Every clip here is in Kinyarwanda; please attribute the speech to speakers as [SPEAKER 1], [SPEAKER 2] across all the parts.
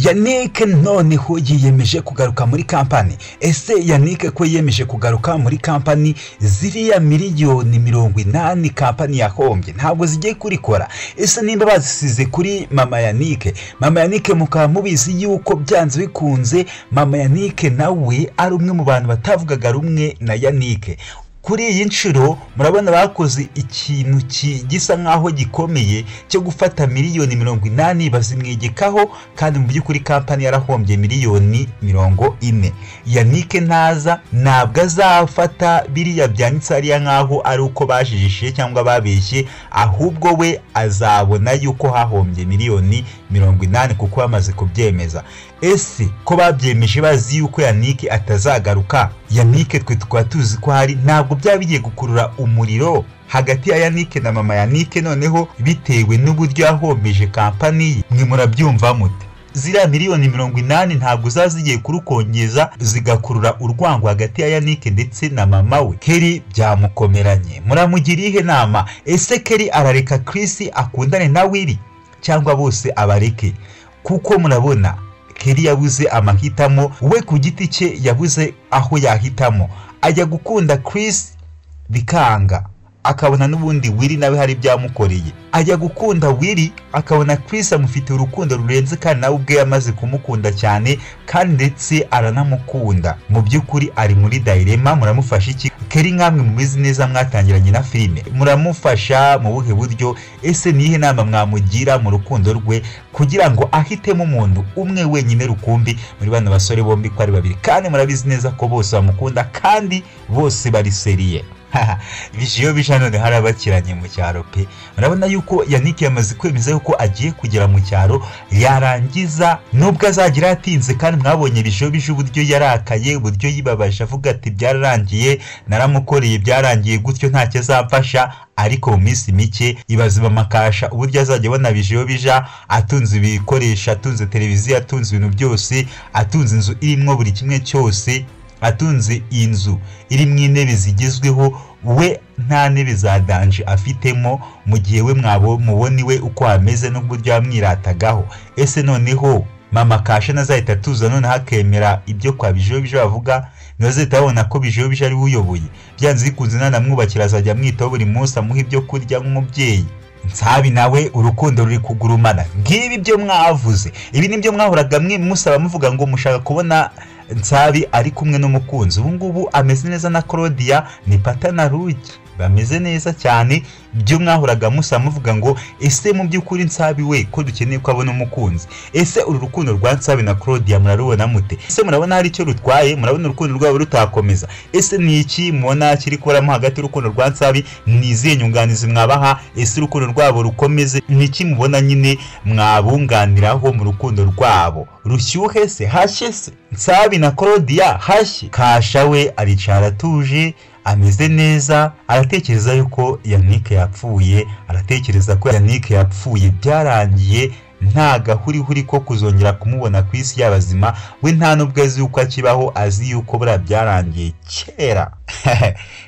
[SPEAKER 1] Yannick noneho yiyemeje kugaruka muri kampani. Ese Yannick ko yiyemeje kugaruka muri kampani, ziriya miliyoni 80 kampani yahombye ntabwo zigiye kurikora? Ese nimba bazisize kuri mama Yannick, mama Yannick mukaba mubizi yuko byanze bikunze mama Yannick nawe ari umwe mu bantu batavugaga rumwe na Yannick. Kuri iyi nshuro murabona bakoze ikintu gisa nkaho gikomeye cyo gufata miliyoni 80 bazimwegekaho, kandi mu by'ukuri kampani yarahombye miliyoni 40. Yannick ntaza ntabwo azafata biriya byanditse ariya nkaho ari uko bajijishe cyangwa babeshye, ahubwo we azabona yuko hahombye miliyoni 80 kuko bamaze kubyemeza. Ese ko babyemeje bazi yuko Yannick atazagaruka, Yannick twe tukaba tuzi ko hari ntabwo byabigiye gukurura umuriro hagati ya Yannick na mama Yannick, noneho bitewe n'uburyo yahombeje kampani mwe murabyumva mute? Ziriya miliyoni 80 ntabwo zazigiye kurukongeza zigakurura urwango hagati ya Yannick ndetse na mama we Kelly byamukomeranye. Muramugiriye ihe nama? Ese Kelly arareka Chris akundane na Willy cyangwa bose abareke? Kuko murabona Kelly yabuze amahitamo, we ku giti cye yabuze aho yahitamo, ajya gukunda Chris bikanga, akabona n'ubundi Willy nawe hari byamukoreye. Ajya gukunda Willy akabona Chris amufite urukundo rurenze, kandi nawe ubwe yamaze kumukunda cyane kandi ndetse aranamukunda. Mu by'ukuri ari muri dilemma. Muramufasha iki? Kelly nkamwe mubizi neza mwatangiranye na filime, muramufasha mu buhe buryo? Ese nihe nama mwamugira mu rukundo rwe kugira ngo ahitemo umuntu umwe wenyine rukumbi muri bano basore bombi ko ari babiri, kandi murabizi neza ko bose bamukunda kandi bose bari seriye? Bijiyo bija none harabakiranye mu cyaro pe. Murabona yuko Yannick yamaze kwemeza yuko agiye kugera mu cyaro, yarangiza nubwo azagira atinze, kandi mwabonye bijiyo bije uburyo yarakaye, uburyo yibabaje avuga ati byararangiye, naramukoreye byarangiye gutyo ntacyo azamfasha. Ariko mu minsi mike ibazima makasha uburyo azajya abona bijiyo bija atunze ibikoresho, atunze televiziyo, atunze ibintu byose, atunze inzu irimo buri kimwe cyose, atunze inzu irimo intebe zigezweho, we nta ntebe za danje afitemo, mu gihe we muboni we uko ameze n'uburyo yamwiratagaho. Ese noneho mama Kasha nazahita tuza none hakemera ibyo kwa bijiyo bije bavuga? Nazahita babona ko bijiyo bije ari uyoboye? Byanze bikunze nanamwubakira azajya amwitaho buri munsi, amuha ibyo kurya nk'umubyeyi. Nsabi nawe urukundo ruri kugurumana. Ngibi byo mwavuze, ibi nibyo mwahoraga musaba muvuga ngo mushaka kubona Nsabi ari kumwe n'umukunzi. Ubu ngubu ameze neza na Claudia, ni pata na Rugi, bameze neza cyane. Byo mwahoraga musaba muvuga ngo ese mu by'ukuri Nsabi we ko dukeneye ko abona umukunzi. Ese uru rukundo rwa Nsabi na Claudia murarubona mute? Ese murabona hari icyo rutwaye? Murabona urukundo rwabo rutakomeza? Ese ni iki mubona kiri koramo hagati y'urukundo rwa Nsabi? Nizihe nyunganizi mwabaha? Ese urukundo rwabo rukomeze? Niki mubona nyine mwabunganiraho mu rukundo rwabo? Rushyuhe se hashye se? Nsabi na Claudia hashye? Kasha we aricara tuje, ameze neza, aratekereza yuko Yannick yapfuye, aratekereza ko Yannick yapfuye byarangiye, nta gahurihuri ko kuzongera kumubona ku isi y'abazima. We nta nubwo azi yuko akibaho, azi yuko bura byarangiye kera.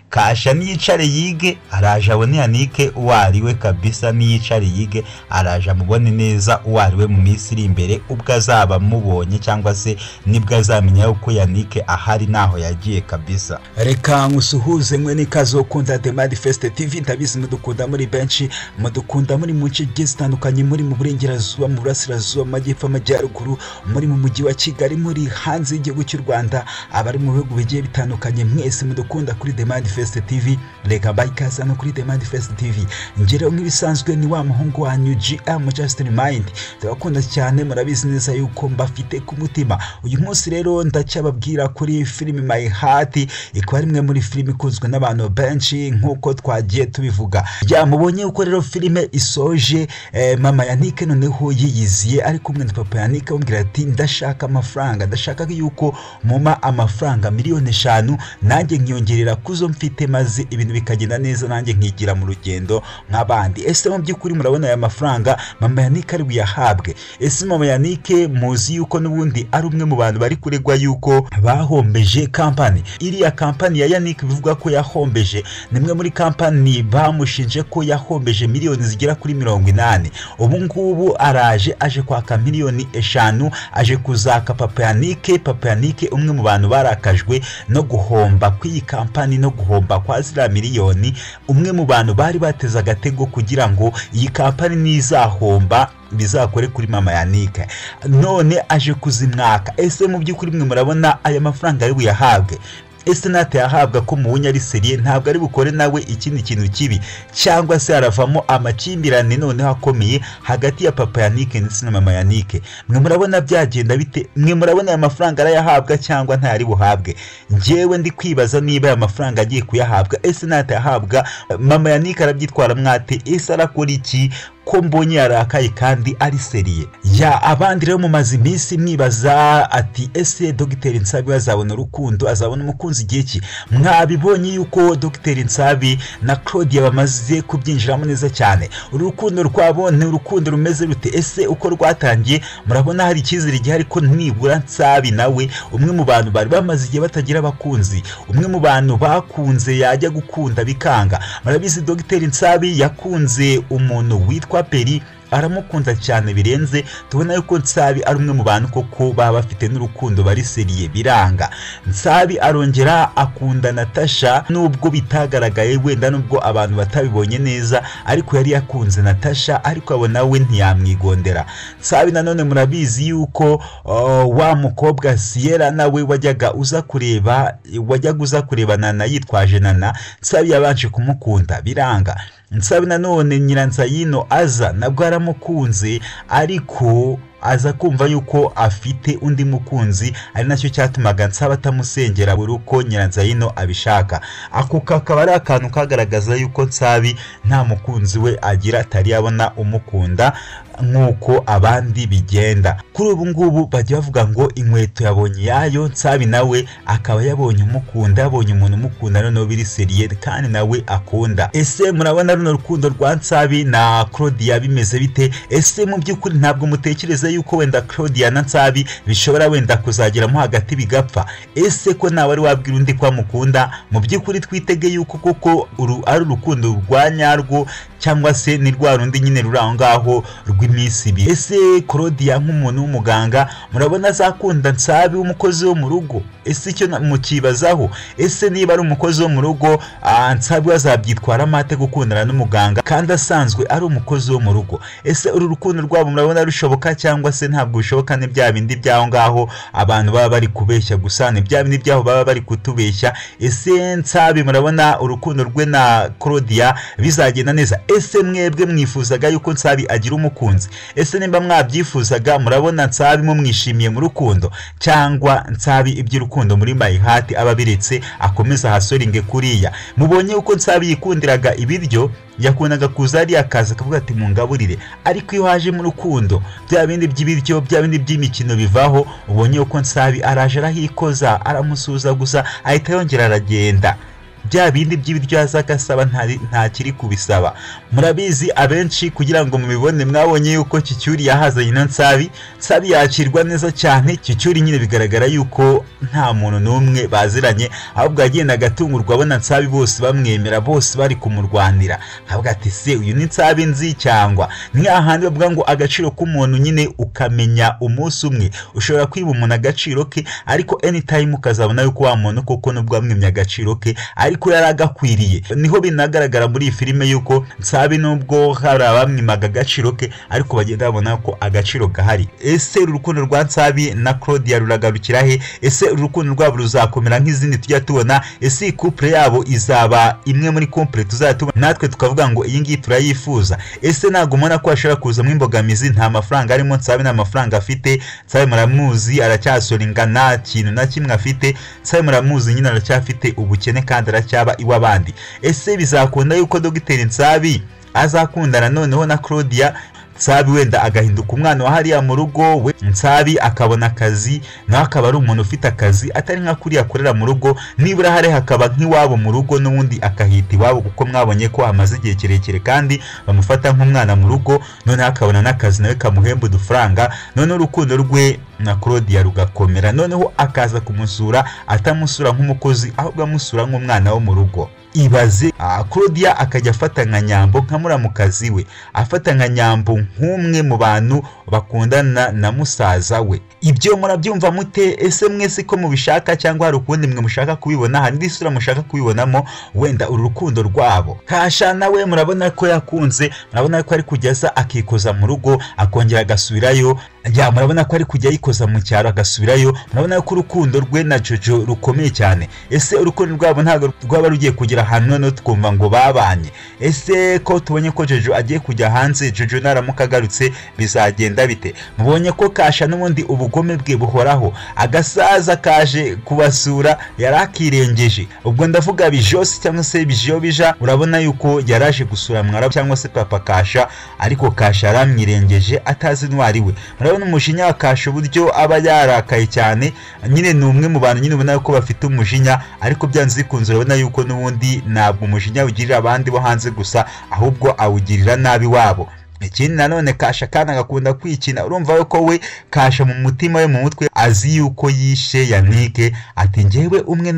[SPEAKER 1] Kasha niyicare yige, araje abone Yannick uwariwe kabisa, niyicare yige araje amubone neza uwariwe mu minsi iri imbere, ubwo azaba mubonye cyangwa se nibwo azamenya uko Yannick ahari naho yagiye kabisa. Reka ngusuhuze mwe nikazo ukunda The Manifest TV, ndabizi mudukunda muri benshi, mudukunda muri mu nce zitandukanye, muri mu burengerazuba, mu burasirazuba, amajyepfo, amajyaruguru, muri mu mujyi wa Kigali, muri hanze y'igihugu cy'u Rwanda, abari mu bihugu bigiye bitandukanye, mwese mudukunda kuri The Manifest TV. Reka bayikaza no kuri The Manifest TV. Ngero nk'ibisanzwe ni wa muhungu wanyu GM Justin Mind. Ndabakunda cyane, murabizi neza yuko mbafite ku mutima. Uyu munsi rero ndacyababwira kuri film My Heart, ikaba rimwe muri film ikunzwe n'abantu benshi nkuko twagiye tubivuga. Mubonye uko rero filime isoje, mama Yannick noneho yiyiziye ari kumwe na papa Yannick, ambwira ati ndashaka amafaranga, ndashaka yuko muma amafaranga miliyoni 5 nanjye nkazongerera kuzo mfite maze ibintu bikagenda neza nanjye nkigira mu rugendo nk'abandi. Ese mu by'ukuri murabona aya mafaranga Mama Yannick ari buyahabwe? Ese Mama Yannick muzi yuko n'ubundi ari umwe mu bantu bari kuregwa yuko bahombeje kampani? Iriya kampani ya Yannick bivuga ko yahombeje, nimwe muri kampani bamushinje ko yahombeje miliyoni zigera kuri 80. Ubu ngubu aje kwaka miliyoni 5, aje kuzaka Papa Yannick umwe mu bantu barakajwe no guhomba kw'iyi kampani no guhomba kwa zira miliyoni, umwe mu bantu bari bateze agatego kugira ngo iyi kampani nizahomba bizakore kuri Mama Yannick, none aje kuzimwaka. Ese mu by'ukuri mwe murabona aya mafaranga ari buyahabwe? Ese nate yahabwa ko mubunya ari seriye, ntabwo ari bukore nawe ikindi kintu kibi, cyangwa se haravamo amakimbirane noneho akomeye hagati ya Papa Yannick ndetse na Mama Yannick? Mwe murabona byagenda bite? Mwe murabona aya mafaranga arayahabwa cyangwa ntayari buhabwe? Njyewe ndi kwibaza niba aya mafaranga agiye kuyahabwa. Ese nate yahabwa Mama Yannick arabyitwara mwate? Ese arakora iki ko mbonye yarakaye kandi ari seriye? Ya abandi rero mumaze iminsi mwibaza ati ese Dr Nsabi azabona urukundo, azabona umukunzi igihe ki? Mwabibonye yuko Dr Nsabi na Claudia bamaze kubyinjiramo neza cyane. Urukundo rwabo ni urukundo rumeze rute? Ese uko rwatangiye murabona hari icyizere gihari ko nibura Nsabi nawe umwe mu bantu bari bamaze igihe batagira abakunzi, umwe mu bantu bakunze yajya gukunda bikanga. Murabizi Dr Nsabi yakunze umuntu witwa Peri, aramukunda cyane birenze, tubona yuko Nsabi ari umwe mu bantu koko baba bafite n'urukundo bari seriye biranga. Nsabi arongera akunda Natasha, nubwo bitagaragaye wenda nubwo abantu batabibonye neza, ariko yari yakunze Natasha, ariko abona we ntiyamwigondera. Nsabi nanone murabizi yuko wa mukobwa Sierra nawe wajyaga uza kureba Nana yitwaje Nana, Nsabi yabanje kumukunda biranga. Nsabi nanone Nyiransayino aza nabwo aramukunze, ariko aza kumva yuko afite undi mukunzi, ari nacyo cyatumaga Nsabi atamusengera buri uko Nyiransayino abishaka. Ako kakaba ari akantu kagaragaza yuko Nsabi nta mukunzi we agira, atari yabona umukunda nk'uko abandi bigenda. Kuri ubu ngubu bajya bavuga ngo inkweto yabonye yayo, Nsabi nawe akaba yabonye umukunda, yabonye umuntu umukunda noneho biri seriye kandi nawe akunda. Ese murabona runo rukundo rwa Nsabi na Claudia bimeze bite? Ese mu by'ukuri ntabwo mutekereza yuko wenda Claudia na Nsabi bishobora wenda kuzageramo hagati bigapfa? Ese ko nawe ari wabwira undi ko amukunda? Mu by'ukuri twitege yuko koko ari urukundo rwa nyarwo, cyangwa se ni rwa rundi nyine ruri aho ngaho rw'iminsi ibiri. Ese Claudia nk'umuntu w'umuganga murabona azakunda Nsabi w'umukozi wo mu rugo? Ese icyo mukibazaho? Ese niba ari umukozi wo mu rugo, Nsabi azabyitwara amate gukundana n'umuganga kandi asanzwe ari umukozi wo mu rugo? Ese uru rukundo rwabo murabona rushoboka cyangwa se ntabwo bishoboka? Ni bya bindi byaho ngaho abantu baba bari kubeshya gusa, ni bya bindi byaho baba bari kutubeshya. Ese Nsabi murabona urukundo rwe na Claudia bizagenda neza? Ese mwebwe mwifuzaga yuko Nsabi agira umukunzi? Ese nimba mwabyifuzaga murabona Nsabi mwishimiye mu rukundo, cyangwa Nsabi iby'urukundo muri my heart ababiretse akomeza hasoringe kuriya? Mubonye uko Nsabi yikundiraga ibiryo, yakundaga kuza ari akazi akavuga ati mungaburire, ariko iyo haje mu rukundo bya bindi by'ibiryo, bya bindi by'imikino bivaho. Ubonye uko Nsabi araje arahikoza, aramusuza gusa ahita yongera aragenda. Bya bindi by'ibiryo azagasaba nta kiri kubisaba. Murabizi abenshi kugira ngo mubibone mwabonye yuko Kicyuri yahazanye na Nsabi yakirwa neza cyane. Kicyuri nyine bigaragara yuko nta muntu n'umwe baziranye, ahubwo agenda agatungurwa abona Nsabi bose bamwemera, bose bari kumurwanira. Avuga ati se uyu ni Nsabi nzi cyangwa? Ni ahandi bavuga ngo agaciro k'umuntu nyine ukamenya umunsi umwe. Ushobora kwiba umuntu agaciro ke, ariko anytime ukazabona yuko wa muntu koko nubwo amwimye agaciro ke ariko yaragakwiriye. Niho binagaragara muri iyi filime yuko Nsabi nubwo hari abamwimaga agaciro ke, ariko bagenda babona ko agaciro gahari. Ese urukundo rwa Nsabi na Claudia ruragarukira he? Ese urukundo rwabo ruzakomera nk'izindi tujya tubona? Ese couple yabo izaba imwe muri couple tuzatubona natwe tukavuga ngo iyi ngiyi turayifuza? Ese ntago mubona ko ashobora kuzamo imbogamizi? Nta mafaranga arimo, Nsabi nta mafaranga afite. Nsabi muramuzi aracyasoringa, nta kintu na kimwe afite. Nsabi muramuzi nyine aracyafite ubukene kandi aracyaba iw'abandi. Ese bizakunda yuko Dr Nsabi azakundana noneho na Claudia? Nsabi wenda agahinduka umwana wa hariya mu rugo, we Nsabi akabona akazi, nawe akaba ari umuntu ufite akazi atari nka kuriya akorera mu rugo, nibura hari hakaba nk'iwabo mu rugo n'ubundi akahita iwabo kuko mwabonye ko amaze igihe kirekire kandi bamufata nk'umwana mu rugo, noneho akabona n'akazi nawe kamuhemba udufaranga, noneho urukundo rwe na Claudia rugakomera, noneho akaza kumusura atamusura nk'umukozi ahubwo amusura nk'umwana wo mu rugo. Ibaze Claudia akajya afata nka Nyambo nka muramukazi we, afata nka Nyambo nk'umwe mu bantu bakundana na musaza we. Ibyo murabyumva mute? Ese mwese ko mubishaka cyangwa hari ukundi mwe mushaka kubibona, hari indi sura mushaka kubibonamo wenda uru rukundo rwabo? Kasha nawe murabona ko yakunze, murabona ko ari kujyaza akikoza mu rugo akongera agasubirayo, murabona ko ari kujya yikoza mu cyaro agasubirayo, murabona ko urukundo rwe na Jojo rukomeye cyane. Ese urukundo rwabo ntabwo rwaba rugiye kugira ahantu noneho twumva ngo babanye? Ese ko tubonye ko Jojo agiye kujya hanze, Jojo naramuka agarutse bizagenda bite? Mubonye ko Kasha n'ubundi ubugome bwe buhoraho, agasaza kaje kubasura yarakirengeje, ubwo ndavuga Bijose cyangwa se Bijo bija, urabona yuko yaraje gusura Mwarabu cyangwa se papa Kasha, ariko Kasha yaramwirengeje atazi ntwari we. Murabona umujinya wa Kasha uburyo aba yarakaye cyane, nyine ni umwe mu bantu nyine ubona ko bafite umujinya, ariko byanze bikunze urabona yuko n'ubundi ntabwo umujinya ugirira abandi bo hanze gusa, ahubwo awugirira nabi wabo. Ikindi nanone Kasha kandi agakunda kwikina, urumva yuko we Kasha mu mutima we mu mutwe azi yuko yishe Yannick, ati njyewe umwe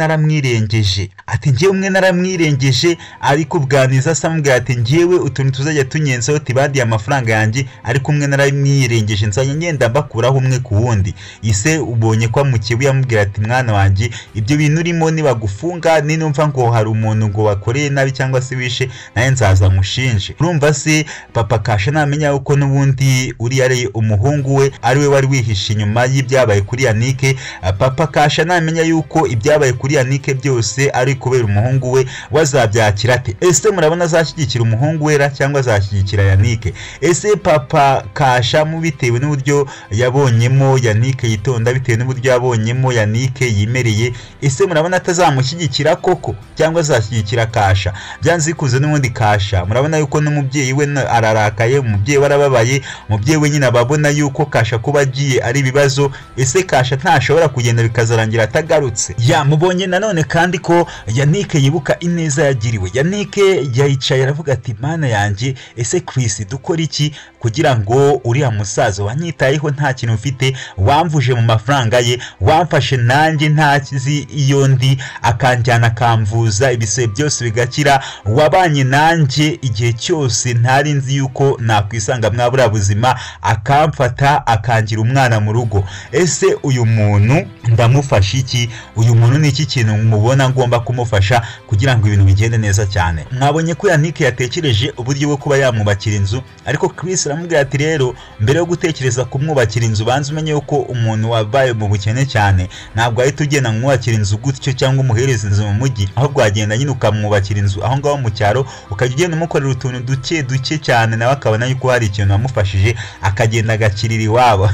[SPEAKER 1] naramwirengeje, ariko bwaniza samubwira ati njyewe utuntu tuzajya tunyenzaho tibandi amafaranga yanjye, ariko umwe naramwirengeje nzanye ngenda mbakuraho umwe ku wundi. Ise ubonye kwa mukibu yamubwira ati mwana wanjye ibyo bintu urimo nibagufunga, ninumva ngo hari umuntu ngo wakoreye nabi cyangwa se wishe, naye nzaza mushinje. Urumva se papa Kasha namenya uko n'ubundi uri yari umuhungu we ari we wari wihishe inyuma y'ibyabaye kuri Yannick. Papa Kasha namenya yuko ibyabaye kuri Yannick byose ari kubera umuhungu we, wazabyakira ate? Ese murabona azashyigikira umuhungu wera cyangwa azashyigikira Yannick? Ese papa Kasha mu bitewe n'uburyo yabonyemo Yannick yitonda, bitewe n'uburyo yabonyemo Yannick yimereye, ese murabona atazamushyigikira koko cyangwa azashyigikira Kasha? Byanze bikuze n'ubundi Kasha murabona yuko n'umubyeyi we ararakaye, umubyeyi warababaye, umubyeyi we nyine ababona yuko Kasha kuba agiye ari ibibazo. Ese Kasha ntashobora kugenda bikazarangira atagarutse? Mubonye nanone kandi ko Yannick yibuka ineza yagiriwe. Yannick yayicaye aravuga ati mana yanjye, ese Chris dukora iki kugira ngo uriya musaza wanyitayeho nta kintu ufite, wamvuje mu mafaranga ye, wamfashe nanjye ntakizi iyo ndi, akanjyana akamvuza ibise byose bigakira, wabanye nanjye igihe cyose ntari nzi yuko nakwisanga mwabura buzima, akamfata akangira umwana mu rugo. Ese uyu muntu ndamufasha iki? Uyu muntu ni iki kintu mubona ngomba kumufasha kugira ngo ibintu bigende neza cyane? Mwabonye ko Yannick yatekereje uburyo bwo kuba yamwubakira inzu, ariko Chris aramubwira ati rero mbere yo gutekereza kumwubakira inzu banze umenye yuko umuntu wabaye mu bukene cyane ntabwo ahita ugenda mwubakira inzu gutyo cyangwa umuhereza inzu mu mujyi, ahubwo wagenda nyine ukamwubakira inzu aho ngaho mu cyaro, ukajya ugenda umukorera utuntu duke cyane, nawe akabona yuko hari ikintu wamufashije, akagenda agakirira iwabo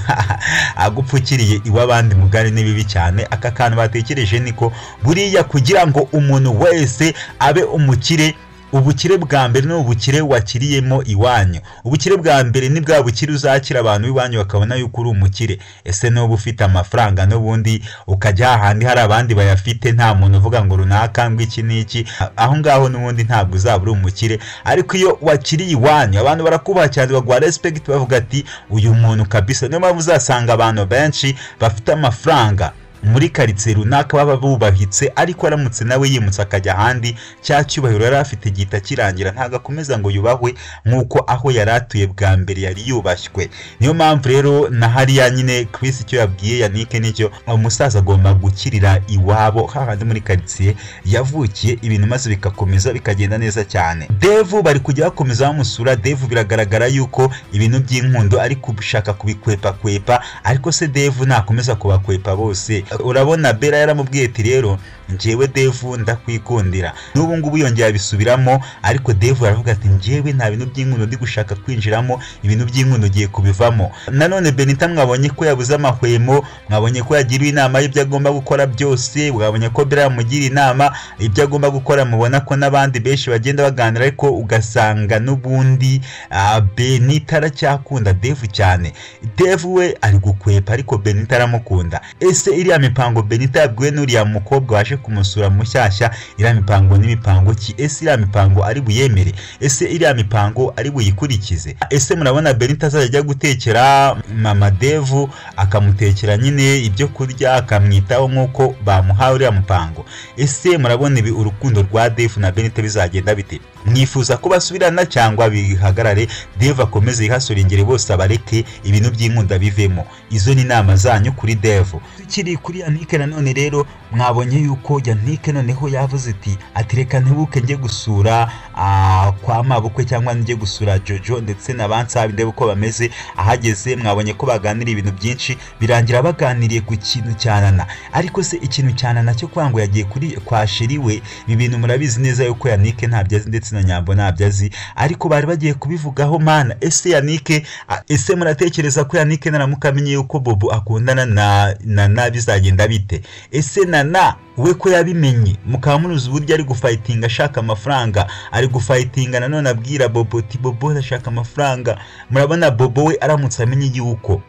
[SPEAKER 1] agupfukiriye iw'abandi mugari n'ibibi cyane. Aka kantu batekereje niko buriya kugira ngo umuntu wese abe umukire, ubukire bwa mbere ni ubukire wakiriyemo iwanyu. Ubukire bwa mbere ni bwa bukire uzakira abantu iwanyu bakabona yuko uri umukire. Ese n'ubu ufite amafaranga n'ubundi ukajya ahandi hari abandi bayafite, nta muntu uvuga ngo runaka ngo iki n'iki, aho ngaho n'ubundi ntabwo uzaba uri umukire. Ariko iyo wakiriye iwanyu abantu barakubaha cyane, baguha respect, bavuga ati uyu muntu kabisa. Niyo mpamvu uzasanga abantu benshi bafite amafaranga muri karitsiye runaka baba bubahitse, ariko aramutse nawe yimutse akajya ahandi, cya cyubahiro yari afite gihita kirangira, ntago akomeza ngo yubahwe nk'uko aho yari atuye bwa mbere yari yubashywe. Niyo mpamvu rero na hariya nyine Chris icyo yabwiye Yannick nicyo, umusaza agomba gukirira iwabo hahandi muri karitsiye yavukiye, ibintu maze bikakomeza bikagenda neza cyane. Dave bari kujya bakomeza bamusura. Dave biragaragara yuko ibintu by'inkundo ari kubishaka kubikwepa, ariko se Dave nakomeza kubakwepa bose. Urabona Bella yaramubwiye ati rero njyewe Dave ndakwikundira. N'ubu ngubu yongera abisubiramo, ariko Dave aravuga ati njyewe nta bintu by'inkundo ndi gushaka kwinjiramo, ibintu by'inkundo giye kubivamo. Nanone Benita mwabonye ko yabuze amahwemo, mwabonye ko yagiriwe inama y'ibyo agomba gukora byose, mwabonye ko Bella yamugira inama ibyo agomba gukora. Mubona ko n'abandi benshi bagenda baganira, ariko ugasanga n'ubundi Benita aracyakunda Dave cyane. Dave we ari gukwepa, ariko Benita aramukunda. Ese iriya mipango Benita yabwiwe n'uriya mukobwa waje kumusura mushyashya, iriya mipango n'imipango ki? Ese iriya mipango ari buyemere? Ese iriya mipango ari buyikurikize? Ese murabona Benita azajya gutekera mama Dave, akamutekera nyine ibyo kurya, akamwitaho nk'uko bamuhaye uriya mupango? Ese murabona ibi urukundo rwa Dave na Benita bizagenda bite? Mwifuza ko basubirana cyangwa bihagarare, Dave akomeze yihasorengere, bose abareke ibintu by'inkunda bivemo? Izo ni inama zanyu kuri Dave. Tukiri kuri Yannick nanone rero, mwabonye yuko Yannick noneho yavuze ati reka ntibuke njye gusura kwa mabukwe, cyangwa njye gusura Jojo ndetse n'abansabi ndebe uko bameze. Ahageze mwabonye ko baganira ibintu byinshi, birangira baganiriye ku kintu cyanana. Ariko se ikintu cyanana cyo kwango yagiye kuri kwa sheri we, ibi bintu murabizi neza yuko Yannick ntabyo azi ndetse na Nyambo ntabyo azi, ariko bari bagiye kubivugaho mana. Ese Yannick, ese muratekereza ko Yannick naramukamenye yuko Bobo akundana na bizagenda bite? Ese Nana we ko yabimenye, mukaba muruzi uburyo ari gufightinga ashaka amafaranga, ari gufightinga nanone abwira Bobo ati Bobo ashaka amafaranga. Murabona Bobo we aramutse amenye yuko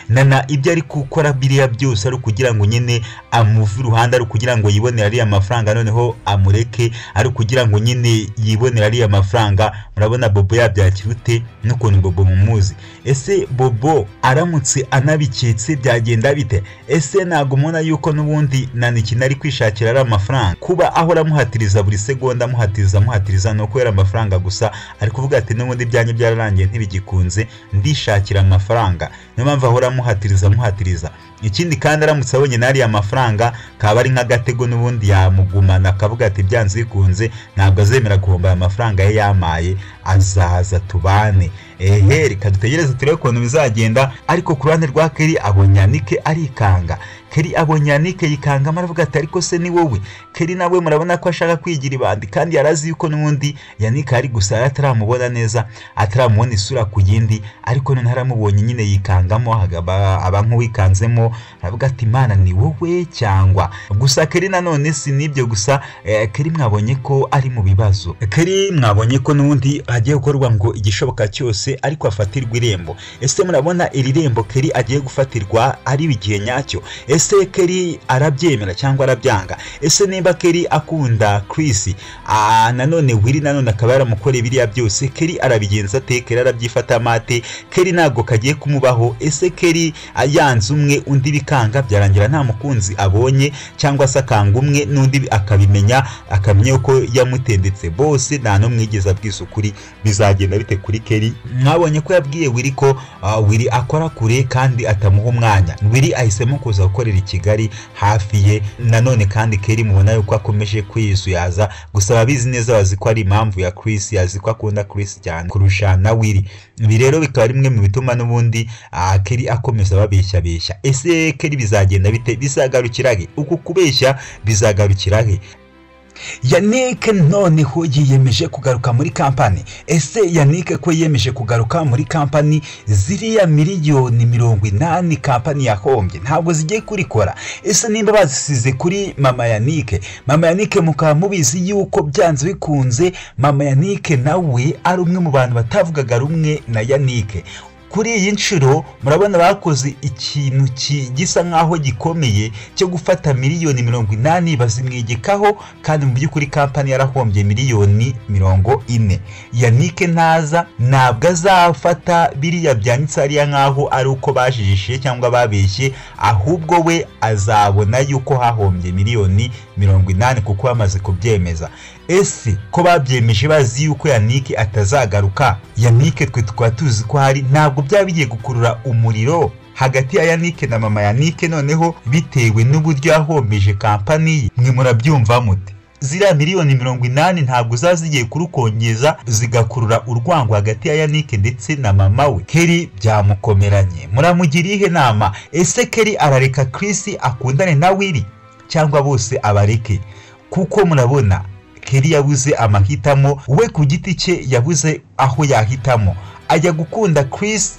[SPEAKER 1] Nana ibyo ari gukora biriya byose ari kugira ngo nyine amuve iruhande, ari kugira ngo yibonere ariya mafaranga, noneho amureke, ari kugira ngo nyine yibonere ariya mafaranga. Murabona Bobo yabyakira ute n'ukuntu Bobo mumuzi? Ese Bobo aramutse anabiketse byagenda bite? Ese ntago mubona yuko n'ubundi Nana ikintu ari kwishakira ari amafaranga? Kuba ahora amuhatiriza buri segonda, amuhatiriza no kwera amafaranga gusa, ari kuvuga ati n'ubundi byanye byararangiye ntibigikunze, ndishakira amafaranga. Niyo mpamvu ahora amuhatiriza. Ikindi kandi aramutse abonye nari amafaranga, kaba ari nk'agatego n'ubundi yamugumana, akavuga ati byanze bikunze ntabwo azemera guhomba amafaranga ye yamaye, azaza tubane. Reka dutegereze turebe ukuntu bizagenda. Ariko ku ruhande rwa Kelly abonye Yannick arikanga. Kelly abonye Yannick yikanga, aravuga ati ariko se ni wowe? Kelly nawe murabona ko ashaka kwigira ibandi, kandi yarazi yuko n'ubundi Yannick ari gusa ataramubona neza, ataramubona isura ku yindi, ariko none haramubonye nyine yikangamo, aba nk'uwikanzemo, aravuga ati mana ni wowe cyangwa? Gusa Kelly nanone si nibyo gusa, Kelly mwabonye ko ari mu bibazo. Kelly mwabonye ko n'ubundi hagiye gukorwa ngo igishoboka cyose ariko afatirwa irembo. Ese murabona iri rembo Kelly agiye gufatirwa ari igihe nyacyo? Ese Kelly arabyemera cyangwa arabyanga? Ese nimba Kelly akunda Chris, nanone Willy nanone akaba yaramukoreye biriya byose, Kelly arabigenza ate? Kelly arabyifata amate? Kelly ntabwo kagiye kumubaho? Ese Kelly ayanze umwe undi bikanga, byarangira nta mukunzi abonye, cyangwa se akanga umwe n'undi akabimenya, akamenya ko yamutendetse? Bose nta no mwigeza bwisukuri, bizagenda bite kuri Kelly? Mwabonye ko yabwiye Willy ko Willy akora kure kandi atamuha umwanya. Willy ahisemo kuza gukorera i Kigali hafi ye. Nanone kandi Kelly mubona yuko akomeje kwiyisuyaza, gusa ababizi neza bazi ko ari impamvu ya Chris, yazi ko akunda Chris cyane kurusha na Willy. Ibi rero bikaba rimwe mu bituma n'ubundi Kelly akomeza babeshya. Ese Kelly bizagenda bite? Bizagarukirahe? Uku kubeshya bizagarukirahe? Yannick noneho yiyemeje kugaruka muri kampani. Ese Yannick ko yemeje kugaruka muri kampani, ziriya miliyoni 80 kampani yahombye ntabwo zigiye kurikora? Ese nimba bazisize kuri mama Yannick, mama Yannick mukaba mubizi yuko byanze bikunze mama Yannick nawe ari umwe mu bantu batavugaga rumwe na Yannick. Kuri iyi nshuro murabona bakoze ikintu gisa nkaho gikomeye cyo gufata miliyoni 80 bazimwigekaho, kandi mu by'ukuri kampani yarahombye miliyoni 40. Yannick naza ntabwo azafata biriya byanditse ariya nkaho ari uko bajijishe cyangwa babeshye, ahubwo we azabona yuko hahombye miliyoni 80 kuko bamaze kubyemeza. Ese ko babyemeje bazi yuko Yannick atazagaruka, Yannick twe tukaba tuzi ko hari, ntabwo byabigiye gukurura umuriro hagati ya Yannick na mama Yannick noneho bitewe n'uburyo yahombeje kampani? Mwe murabyumva mute? Ziriya miliyoni 80 ntabwo zazigiye kurukongeza zigakurura urwango hagati ya Yannick ndetse na mama we. Kelly byamukomeranye, muramugiriye inama? Ese Kelly arareka Chris akundane na Willy? cyangwa bose abareke, kuko murabona Kelly yabuze amahitamo, we ku giti cye yabuze aho yahitamo, ajya gukunda Chris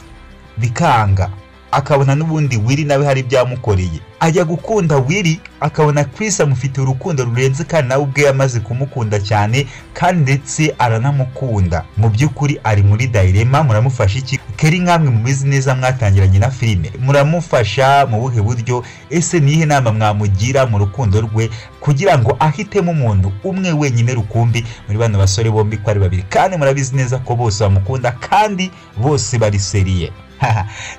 [SPEAKER 1] bikanga, akabona n'ubundi Willy nawe hari byamukoreye, ajya gukunda Willy akabona Chris amufitiye urukundo rurenze kandi nawe ubwe yamaze kumukunda cyane kandi ndetse aranamukunda. Mu by'ukuri ari muri dilemma. Muramufasha iki? Kelly nkamwe mubizi neza mwatangiranye na filime, muramufasha mu buhe buryo? Ese nihe nama mwamugira mu rukundo rwe kugira ngo ahitemo umuntu umwe wenyine rukumbi muri bano basore bombi ko ari babiri, kandi murabizi neza ko bose bamukunda kandi bose bari seriye.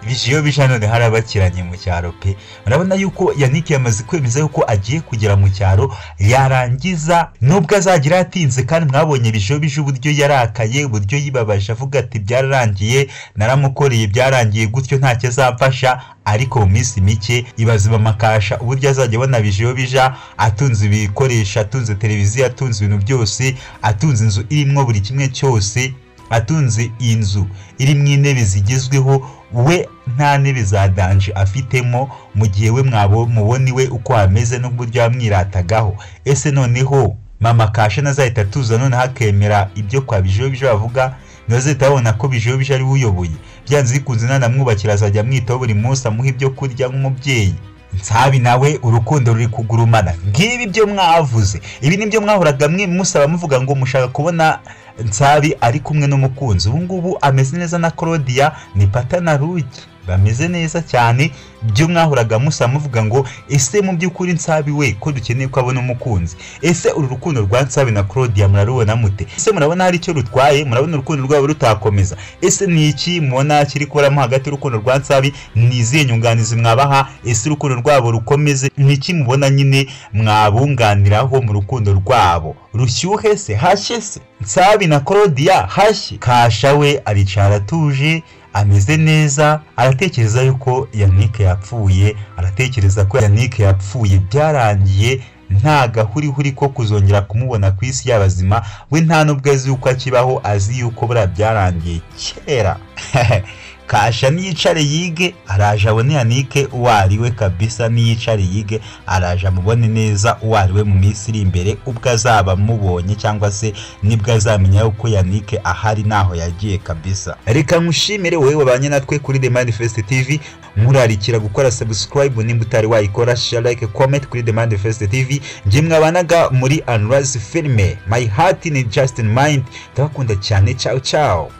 [SPEAKER 1] Vijiyo bija none harabakiranye mu cyaro pe. Murabona yuko Yannick yamaze kwemeza yuko agiye kugera mu cyaro, yarangiza nubwo azagira atinze, kandi mwabonye Vijiyo bija uburyo yarakaye, uburyo yibabaje avuga ati byararangiye, naramukoreye byarangiye gutyo ntacyo azamfasha. Ariko mu minsi mike ibaziba makasha uburyo azajya abona Vijiyo bija atunze ibikoresho, atunze televiziyo, atunze ibintu byose, atunze inzu irimo buri kimwe cyose, atunze inzu irimo intebe zigezweho, we nta ntebe za danje afitemo, mu gihe we muboni we uko ameze n'uburyo yamwiratagaho. Ese noneho mama Kasha nazahita tuza none hakemera ibyo kwa Vijiyo bija bavuga, nazahita abona ko Vijiyo bija ari uyoboye, byanze bikunze nanamwubakira azajya amwitaho buri munsi amuha ibyo kurya nk'umubyeyi. Nsabi nawe urukundo ruri kugurumana. Ngibi byo mwavuze, ibi nibyo mwahoraga musaba muvuga ngo mushaka kubona Nsabi ari kumwe n'umukunzi. Ubu ngubu ameze neza na Claudia, ni pata na Rugi, bameze neza cyane. Byo mwahoraga musaba muvuga ngo ese mu by'ukuri Nsabi we ko dukeneye ko abona umukunzi. Ese uru rukundo rwa Nsabi na Claudia murarubona mute? Ese murabona hari icyo rutwaye? Murabona urukundo rwabo rutakomeza? Ese ni iki mubona kiri koramo hagati y'urukundo rwa Nsabi? Nizihe nyunganizi mwabaha? Ese urukundo rwabo rukomeze? Niki mubona nyine mwabunganiraho mu rukundo rwabo? Rushyuhe se hashye se? Nsabi na Claudia hashye? Kasha we aricara atuje, ameze neza, aratekereza yuko Yannick yapfuye, aratekereza ko Yannick yapfuye byarangiye, nta gahurihuri ko kuzongera kumubona ku isi y'abazima. We nta nubwo azi yuko akibaho, azi yuko bura byarangiye kera. Kasha niyicare yige, araje abone Yannick uwo ari we kabisa, niyicare yige araje amubone neza uwo ari we mu minsi iri imbere, ubwo azaba mubonye cyangwa se nibwo azamenya uko Yannick ahari naho yagiye kabisa. Reka nkushimire wowe wabanye natwe kuri The Manifest TV, murarikira gukora subscribe nimba utari wayikora, share, like, comment kuri The Manifest TV. Nje mwabanaga muri Unrise Filme, my heart in just in mind. Ndabakunda cyane, ciao ciao.